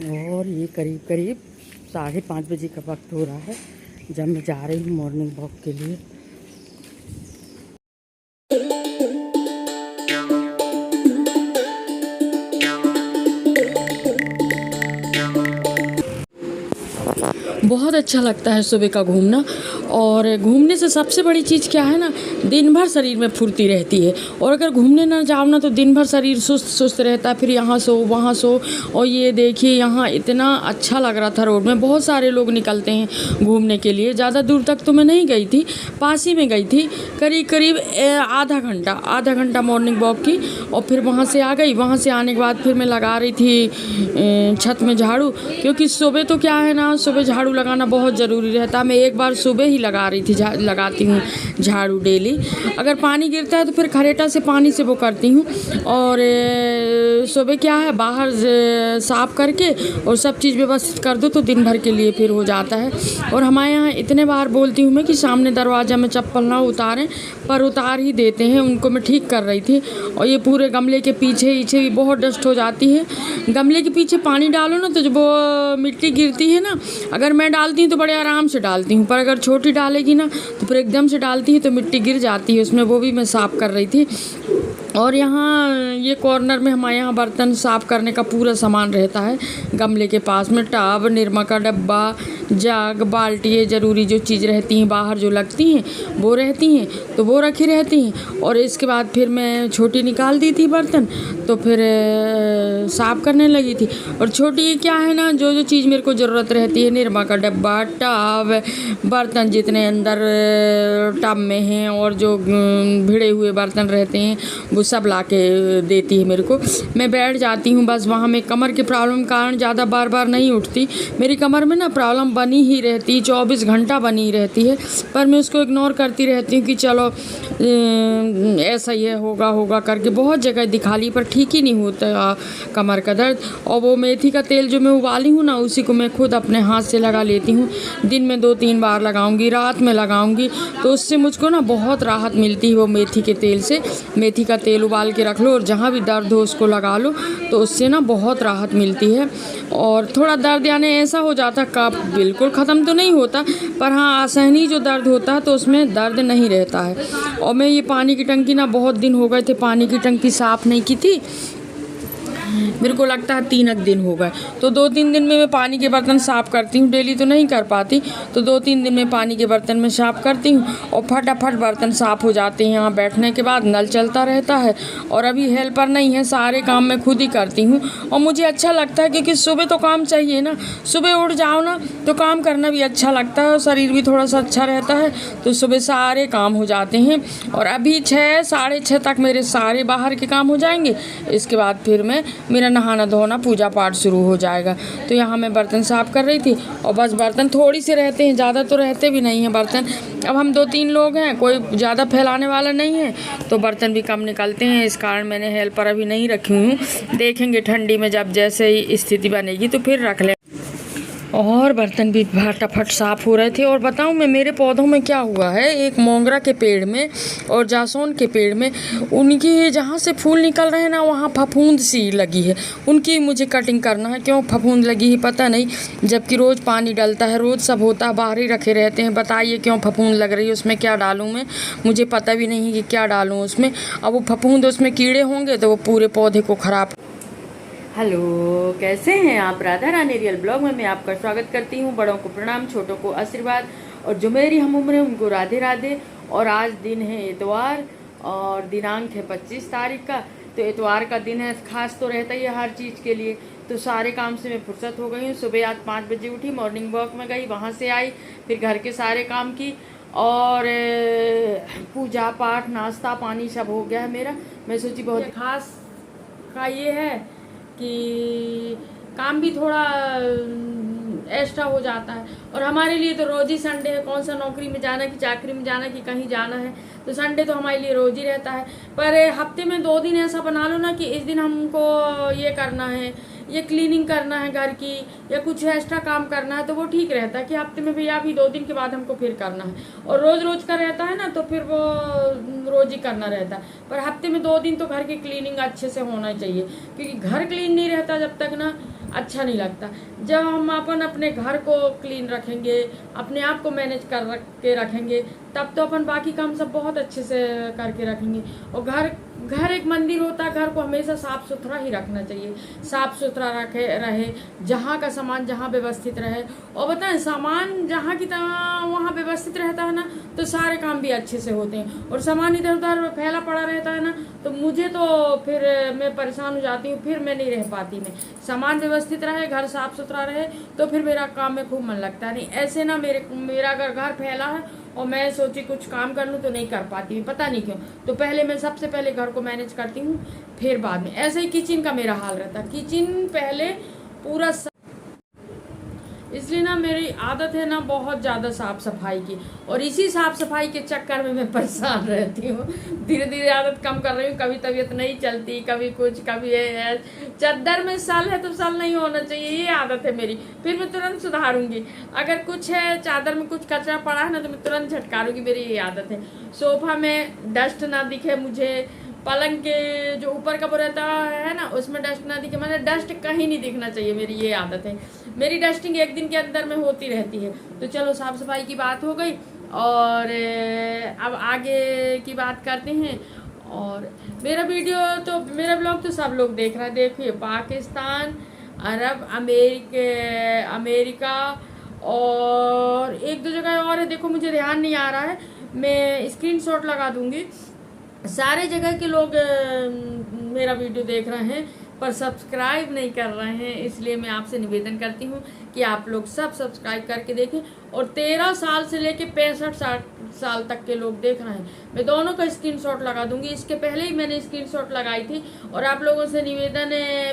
और ये करीब करीब 5:30 बजे का वक्त हो रहा है जब मैं जा रही हूँ मॉर्निंग वॉक के लिए। बहुत अच्छा लगता है सुबह का घूमना। और घूमने से सबसे बड़ी चीज़ क्या है ना, दिन भर शरीर में फुर्ती रहती है। और अगर घूमने ना जाओ ना तो दिन भर शरीर सुस्त सुस्त रहता है, फिर यहाँ सो वहाँ सो। और ये देखिए यहाँ इतना अच्छा लग रहा था, रोड में बहुत सारे लोग निकलते हैं घूमने के लिए। ज़्यादा दूर तक तो मैं नहीं गई थी, पास ही में गई थी, करीब करीब आधा घंटा मॉर्निंग वॉक की। और फिर वहाँ से आ गई। वहाँ से आने के बाद फिर मैं लगा रही थी छत में झाड़ू, क्योंकि सुबह तो क्या है ना, सुबह झाड़ू लगाना बहुत ज़रूरी रहता है। मैं एक बार सुबह ही लगाती हूँ झाड़ू डेली। अगर पानी गिरता है तो फिर खरेटा से पानी से वो करती हूँ। और सुबह क्या है, बाहर साफ़ करके और सब चीज़ व्यवस्थित कर दो तो दिन भर के लिए फिर हो जाता है। और हमारे यहाँ इतने बार बोलती हूँ मैं कि सामने दरवाज़ा में चप्पल ना उतारें, पर उतार ही देते हैं। उनको मैं ठीक कर रही थी। और ये पूरे गमले के पीछे भी बहुत डस्ट हो जाती है। गमले के पीछे पानी डालो ना तो जब वो मिट्टी गिरती है ना, अगर मैं डालती हूँ तो बड़े आराम से डालती हूँ, पर अगर छोटी डालेगी ना तो फिर एकदम से डालती है तो मिट्टी गिर जाती है उसमें। वो भी मैं साफ़ कर रही थी। और यहाँ ये कॉर्नर में हमारे यहाँ बर्तन साफ़ करने का पूरा सामान रहता है। गमले के पास में टब, निरमा का डब्बा, जग, बाल्टी, ये ज़रूरी जो चीज़ रहती हैं बाहर जो लगती हैं वो रहती हैं, तो वो रखी रहती हैं। और इसके बाद फिर मैं छोटी निकाल दी थी बर्तन, तो फिर साफ़ करने लगी थी। और छोटी क्या है ना, जो जो चीज़ मेरे को ज़रूरत रहती है, निरमा का डब्बा, टब, बर्तन जितने अंदर टब में हैं और जो भिड़े हुए बर्तन रहते हैं वो सब ला के देती है मेरे को। मैं बैठ जाती हूँ बस वहाँ। में कमर की प्रॉब्लम कारण ज़्यादा बार बार नहीं उठती। मेरी कमर में ना प्रॉब्लम बनी ही रहती, 24 घंटा बनी रहती है, पर मैं उसको इग्नोर करती रहती हूँ कि चलो ऐसा ही होगा करके। बहुत जगह दिखा ली पर ठीक ही नहीं होता कमर का दर्द। और वो मेथी का तेल जो मैं उबाली हूँ ना, उसी को मैं खुद अपने हाथ से लगा लेती हूँ। दिन में 2-3 बार लगाऊंगी, रात में लगाऊंगी, तो उससे मुझको ना बहुत राहत मिलती है वो मेथी के तेल से। मेथी का तेल उबाल के रख लो और जहाँ भी दर्द हो उसको लगा लो, तो उससे ना बहुत राहत मिलती है। और थोड़ा दर्द यानी ऐसा हो जाता, कफ बिल्कुल ख़त्म तो नहीं होता, पर हाँ असहनीय जो दर्द होता है तो उसमें दर्द नहीं रहता है। और मैं ये पानी की टंकी ना, बहुत दिन हो गए थे पानी की टंकी साफ़ नहीं की थी। मेरे को लगता है 3 दिन हो गए, तो 2-3 दिन में मैं पानी के बर्तन साफ़ करती हूँ। डेली तो नहीं कर पाती, तो 2-3 दिन में पानी के बर्तन में साफ़ करती हूँ और फटाफट बर्तन साफ़ हो जाते हैं। यहाँ बैठने के बाद नल चलता रहता है और अभी हेल्पर नहीं है, सारे काम मैं खुद ही करती हूँ। और मुझे अच्छा लगता है क्योंकि सुबह तो काम चाहिए ना, सुबह उठ जाओ ना तो काम करना भी अच्छा लगता है और शरीर भी थोड़ा सा अच्छा रहता है, तो सुबह सारे काम हो जाते हैं। और अभी 6, 6:30 तक मेरे सारे बाहर के काम हो जाएंगे। इसके बाद फिर मेरा नहाना धोना, पूजा पाठ शुरू हो जाएगा। तो यहाँ मैं बर्तन साफ़ कर रही थी और बस बर्तन थोड़ी से रहते हैं, ज़्यादा तो रहते भी नहीं हैं बर्तन। अब हम 2-3 लोग हैं, कोई ज़्यादा फैलाने वाला नहीं है, तो बर्तन भी कम निकलते हैं। इस कारण मैंने हेल्पर अभी नहीं रखी हूँ। देखेंगे ठंडी में जब जैसे ही स्थिति बनेगी तो फिर रख लें। और बर्तन भी फटाफट साफ़ हो रहे थे। और बताऊं मैं, मेरे पौधों में क्या हुआ है, एक मोंगरा के पेड़ में और जासौन के पेड़ में, उनकी जहाँ से फूल निकल रहे हैं ना वहाँ फफूंद सी लगी है। उनकी मुझे कटिंग करना है। क्यों फफूंद लगी है पता नहीं, जबकि रोज़ पानी डलता है, रोज़ सब होता है, बाहर ही रखे रहते हैं। बताइए क्यों फफूंद लग रही है, उसमें क्या डालूँ मैं, मुझे पता भी नहीं कि क्या डालूँ उसमें। अब वो फफूंद, उसमें कीड़े होंगे तो वो पूरे पौधे को ख़राब। हेलो, कैसे हैं आप? राधा रानी रियल ब्लॉग में मैं आपका स्वागत करती हूँ। बड़ों को प्रणाम, छोटों को आशीर्वाद, और जो मेरी हम उम्र है उनको राधे राधे। और आज दिन है इतवार और दिनांक है 25 तारीख का। तो इतवार का दिन है, खास तो रहता ही है हर चीज़ के लिए। तो सारे काम से मैं फुर्सत हो गई हूँ। सुबह आज 5 बजे उठी, मॉर्निंग वॉक में गई, वहाँ से आई, फिर घर के सारे काम की और पूजा पाठ, नाश्ता पानी सब हो गया है मेरा। मैं सोची बहुत खास का ये है कि काम भी थोड़ा एक्स्ट्रा हो जाता है। और हमारे लिए तो रोज़ ही संडे है, कौन सा नौकरी में जाना कि चाकरी में जाना कि कहीं जाना है, तो संडे तो हमारे लिए रोज़ ही रहता है। पर हफ्ते में 2 दिन ऐसा बना लो ना कि इस दिन हमको ये करना है, ये क्लीनिंग करना है घर की, या कुछ एक्स्ट्रा काम करना है, तो वो ठीक रहता है कि हफ्ते में भैया अभी 2 दिन के बाद हमको फिर करना है। और रोज़ रोज़ का रहता है ना तो फिर वो रोज़ ही करना रहता है। पर हफ्ते में 2 दिन तो घर की क्लीनिंग अच्छे से होना चाहिए, क्योंकि घर क्लीन नहीं रहता जब तक ना अच्छा नहीं लगता। जब हम अपन अपने घर को क्लीन रखेंगे, अपने आप को मैनेज के रखेंगे, तब तो अपन बाकी काम सब बहुत अच्छे से करके रखेंगे। और घर एक मंदिर होता है, घर को हमेशा साफ सुथरा ही रखना चाहिए, साफ सुथरा रहे, जहाँ का सामान जहाँ व्यवस्थित रहे। और बताएं, सामान जहाँ की तरह वहाँ व्यवस्थित रहता है ना, तो सारे काम भी अच्छे से होते हैं। और सामान इधर उधर फैला पड़ा रहता है ना, तो मुझे तो फिर मैं परेशान हो जाती हूँ, फिर मैं नहीं रह पाती। मैं सामान व्यवस्थित रहे, घर साफ सुथरा रहे, तो फिर मेरा काम में खूब मन लगता है। नहीं ऐसे ना, मेरा अगर घर फैला है और मैं सोची कुछ काम कर लूँ तो नहीं कर पाती हूँ, पता नहीं क्यों। तो पहले मैं सबसे पहले घर को मैनेज करती हूँ, फिर बाद में। ऐसे ही किचन का मेरा हाल रहता है, किचन पहले पूरा इसलिए ना मेरी आदत है ना बहुत ज़्यादा साफ सफाई की, और इसी साफ सफाई के चक्कर में मैं परेशान रहती हूँ। धीरे धीरे आदत कम कर रही हूँ, कभी तबीयत नहीं चलती, कभी कुछ, कभी चादर में सल है तो सल नहीं होना चाहिए, ये आदत है मेरी। फिर मैं तुरंत सुधारूंगी। अगर कुछ है चादर में कुछ कचरा पड़ा है ना, तो मैं तुरंत झटकारूंगी, मेरी ये आदत है। सोफा में डस्ट ना दिखे मुझे, पलंग के जो ऊपर का वो रहता है ना, उसमें डस्ट ना दिखे, मतलब डस्ट कहीं नहीं दिखना चाहिए, मेरी ये आदत है। मेरी डस्टिंग एक दिन के अंदर में होती रहती है। तो चलो, साफ सफाई की बात हो गई, और अब आगे की बात करते हैं। और मेरा ब्लॉग तो सब लोग देख रहा है। देखिए, पाकिस्तान, अरब, अमेरिका और एक दो जगह और है, देखो मुझे ध्यान नहीं आ रहा है, मैं स्क्रीनशॉट लगा दूंगी। सारे जगह के लोग मेरा वीडियो देख रहे हैं, पर सब्सक्राइब नहीं कर रहे हैं। इसलिए मैं आपसे निवेदन करती हूँ कि आप लोग सब सब्सक्राइब करके देखें। और 13 साल से लेके 65 साल तक के लोग देख रहे हैं। मैं दोनों का स्क्रीनशॉट लगा दूंगी। इसके पहले ही मैंने स्क्रीनशॉट लगाई थी, और आप लोगों से निवेदन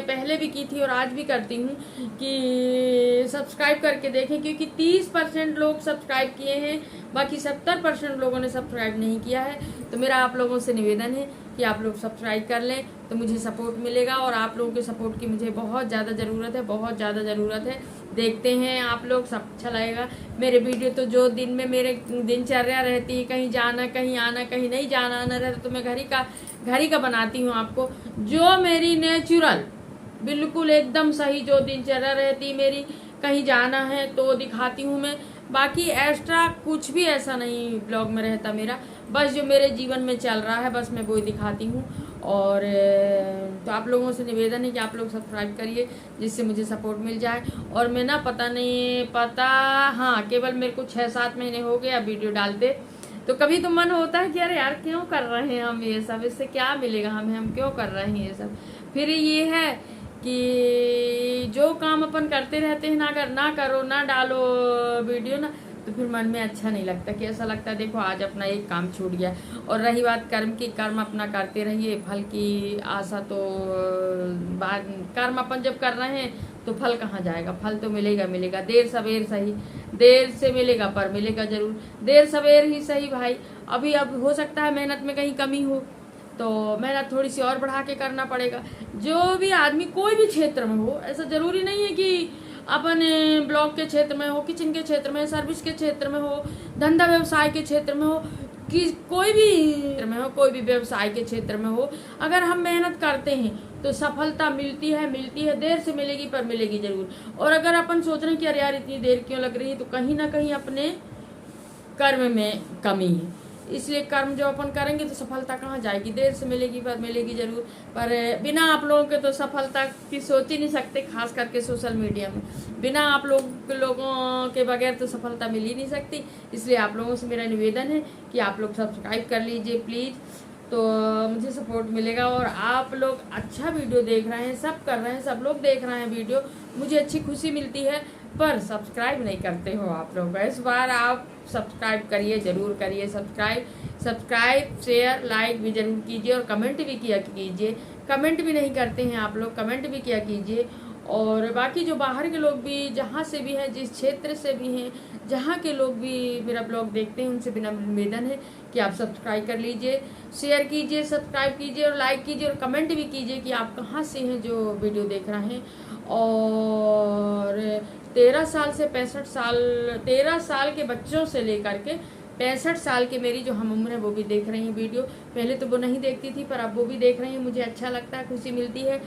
पहले भी की थी और आज भी करती हूँ कि सब्सक्राइब करके देखें, क्योंकि 30% लोग सब्सक्राइब किए हैं, बाकी 70% लोगों ने सब्सक्राइब नहीं किया है। तो मेरा आप लोगों से निवेदन है कि आप लोग सब्सक्राइब कर लें, तो मुझे सपोर्ट मिलेगा। और आप लोगों के सपोर्ट की मुझे बहुत ज़्यादा ज़रूरत है, बहुत ज़्यादा ज़रूरत है। देखते हैं आप लोग, सब अच्छा लगेगा। मेरे वीडियो तो जो दिन में मेरे दिनचर्या रहती है, कहीं जाना कहीं आना, कहीं नहीं जाना आना रहता, तो मैं घर ही का बनाती हूँ आपको। जो मेरी नेचुरल बिल्कुल एकदम सही जो दिनचर्या रहती मेरी, कहीं जाना है तो दिखाती हूँ मैं। बाकी एक्स्ट्रा कुछ भी ऐसा नहीं ब्लॉग में रहता मेरा, बस जो मेरे जीवन में चल रहा है बस मैं वो दिखाती हूँ। और तो आप लोगों से निवेदन है कि आप लोग सब्सक्राइब करिए, जिससे मुझे सपोर्ट मिल जाए। और मैं ना हाँ, केवल मेरे को 6-7 महीने हो गए अब वीडियो डालते। तो कभी तो मन होता है कि अरे यार क्यों कर रहे हैं हम ये सब, इससे क्या मिलेगा हमें, हम क्यों कर रहे हैं ये सब। फिर ये है कि जो काम अपन करते रहते हैं ना, अगर ना करो ना डालो वीडियो ना, तो फिर मन में अच्छा नहीं लगता, कि ऐसा लगता है देखो आज अपना एक काम छूट गया। और रही बात कर्म की, कर्म अपना करते रहिए, फल की आशा तो बाद, कर्म अपन जब कर रहे हैं तो फल कहाँ जाएगा, फल तो मिलेगा, देर सवेर सही, देर से मिलेगा पर मिलेगा जरूर, देर सवेर ही सही भाई। अब हो सकता है मेहनत में कहीं कमी हो, तो मेहनत थोड़ी सी और बढ़ा के करना पड़ेगा। जो भी आदमी कोई भी क्षेत्र में हो, ऐसा जरूरी नहीं है कि अपन ब्लॉग के क्षेत्र में हो, किचन के क्षेत्र में, सर्विस के क्षेत्र में हो, धंधा व्यवसाय के क्षेत्र में हो, कि कोई भी क्षेत्र में हो, कोई भी व्यवसाय के क्षेत्र में हो, अगर हम मेहनत करते हैं तो सफलता मिलती है, देर से मिलेगी पर मिलेगी जरूर। और अगर अपन सोच रहे हैं कि अरे यार इतनी देर क्यों लग रही है, तो कहीं ना कहीं अपने कर्म में कमी है। इसलिए कर्म जो अपन करेंगे तो सफलता कहाँ जाएगी, देर से मिलेगी पर मिलेगी जरूर। पर बिना आप लोगों के तो सफलता की सोच ही नहीं सकते, खास करके सोशल मीडिया में बिना आप लोगों के बगैर तो सफलता मिल ही नहीं सकती। इसलिए आप लोगों से मेरा निवेदन है कि आप लोग सब्सक्राइब कर लीजिए प्लीज़, तो मुझे सपोर्ट मिलेगा। और आप लोग अच्छा वीडियो देख रहे हैं, सब कर रहे हैं, सब लोग देख रहे हैं वीडियो, मुझे अच्छी खुशी मिलती है। पर सब्सक्राइब नहीं करते हो आप लोग, इस बार आप सब्सक्राइब करिए, जरूर करिए सब्सक्राइब, शेयर, लाइक भी जरूर कीजिए, और कमेंट भी किया कीजिए। कमेंट भी नहीं करते हैं आप लोग, कमेंट भी किया कीजिए। और बाकी जो बाहर के लोग भी, जहाँ से भी हैं, जिस क्षेत्र से भी हैं, जहाँ के लोग भी मेरा ब्लॉग देखते हैं, उनसे बिना निवेदन है कि आप सब्सक्राइब कर लीजिए, शेयर कीजिए, सब्सक्राइब कीजिए और लाइक कीजिए, और कमेंट भी कीजिए कि आप कहाँ से हैं जो वीडियो देख रहे हैं। और 13 साल के बच्चों से लेकर के 65 साल के मेरी जो हम उम्र है वो भी देख रही हैं वीडियो। पहले तो वो नहीं देखती थी, पर अब वो भी देख रही हैं। मुझे अच्छा लगता है, खुशी मिलती है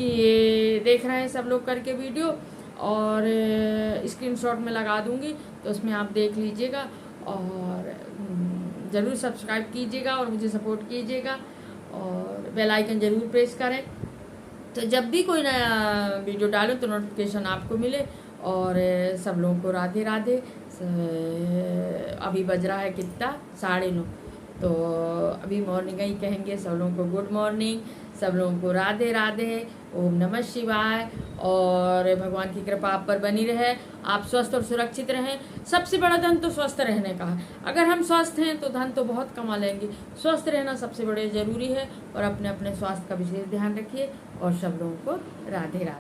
कि ये देख रहे हैं सब लोग करके वीडियो, और स्क्रीनशॉट में लगा दूंगी, तो उसमें आप देख लीजिएगा और ज़रूर सब्सक्राइब कीजिएगा और मुझे सपोर्ट कीजिएगा और बेल आइकन ज़रूर प्रेस करें, तो जब भी कोई नया वीडियो डालूं तो नोटिफिकेशन आपको मिले। और सब लोगों को राधे राधे। अभी बज रहा है कितना, 9:30, तो अभी मॉर्निंग ही कहेंगे। सब लोगों को गुड मॉर्निंग, सब लोगों को राधे राधे, ओम नमः शिवाय, और भगवान की कृपा आप पर बनी रहे, आप स्वस्थ और सुरक्षित रहें। सबसे बड़ा धन तो स्वस्थ रहने का है। अगर हम स्वस्थ हैं तो धन तो बहुत कमा लेंगे। स्वस्थ रहना सबसे बड़े ज़रूरी है, और अपने अपने स्वास्थ्य का विशेष ध्यान रखिए, और सब लोगों को राधे राधे।